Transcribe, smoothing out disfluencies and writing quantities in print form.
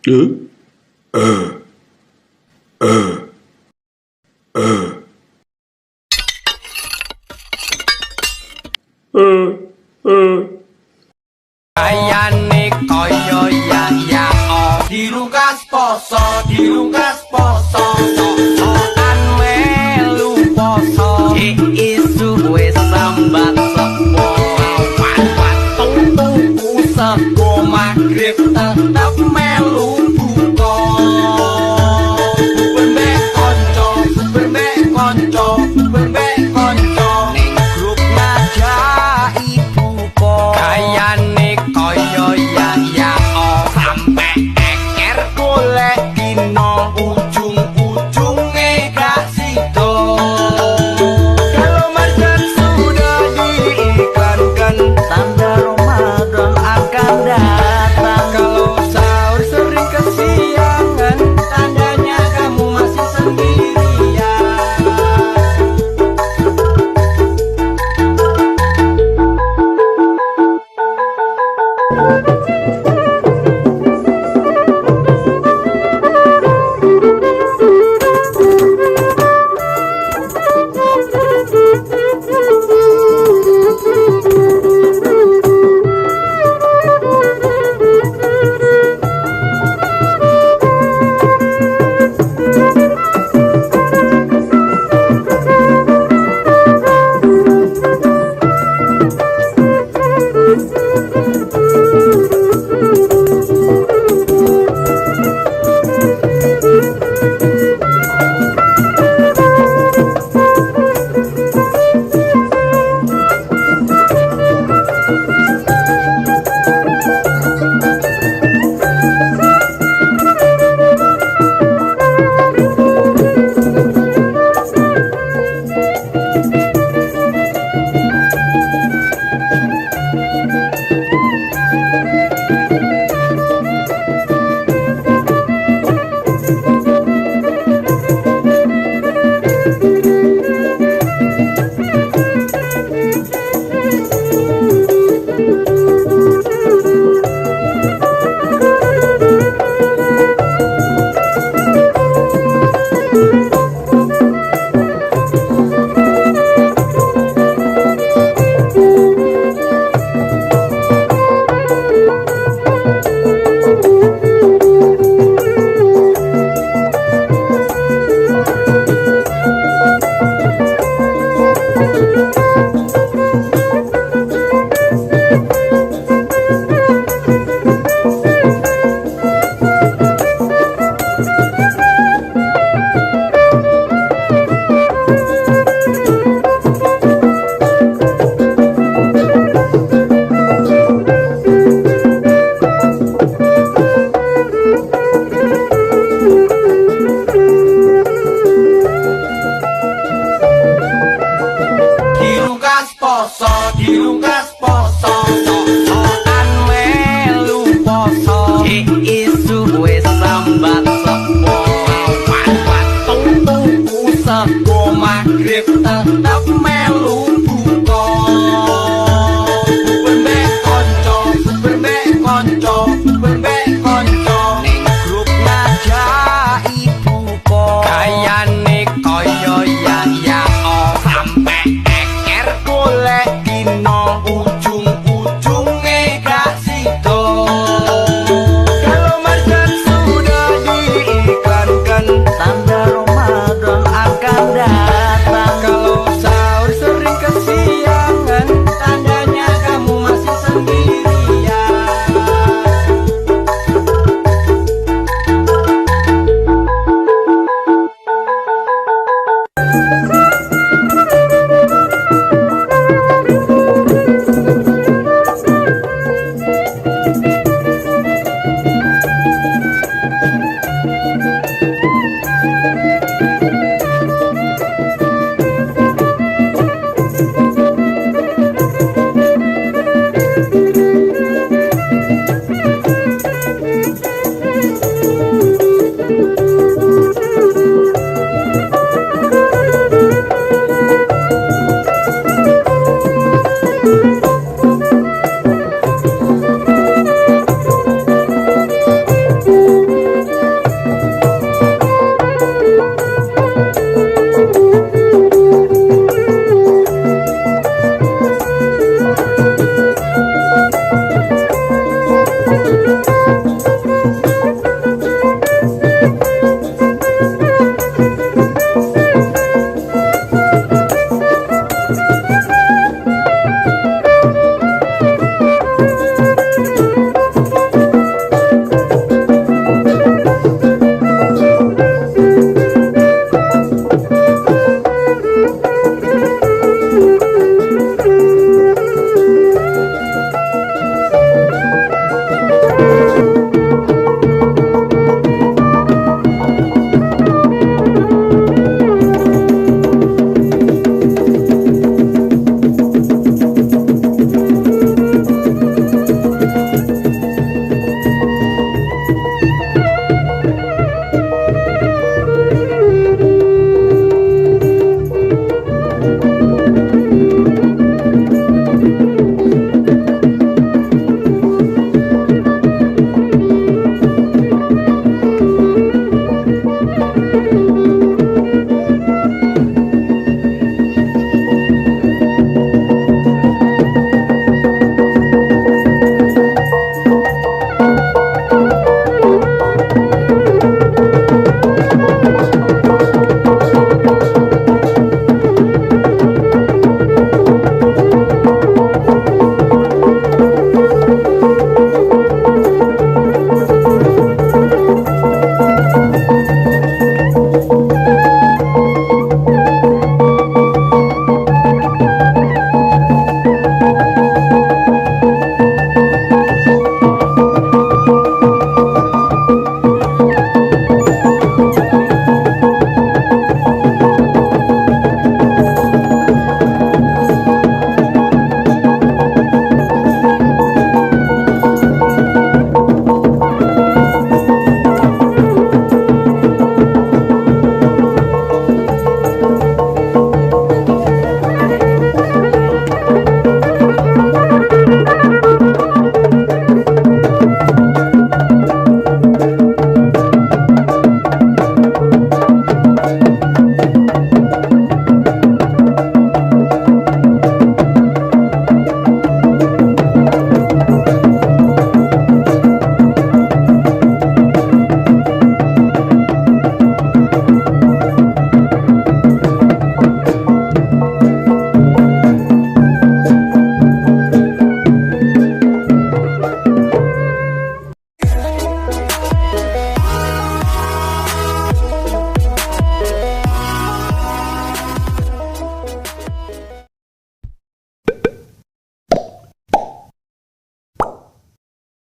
Huh? Uh, uh, uh, uh. Ayane koyo ya dilungkas poso sokan melu poso isu wis sambat sepo tunggu sego magrib tetep melu buka bermek konco ning grup ngajak ibu po kayane koyo ya sampe eker golek dino ujung-ujunge gak sido. Kalau marjan sudah diiklankan tanda Ramadan akan datang. Kalau sahur sering kesiangan tandanya kamu masih sendirian. Dilungkas poso sokan melu poso isu wis sambat sepo tunggu sego magrib tetep melu buka bermek konco ning grup ngajak ibu po kayane koyo ya sampe eker golek dino ujung-ujunge gak sido. Kalau marjan sudah diiklankan tanda Ramadan akan datang. Kalau sahur sering kesiangan tandanya kamu masih sendirian.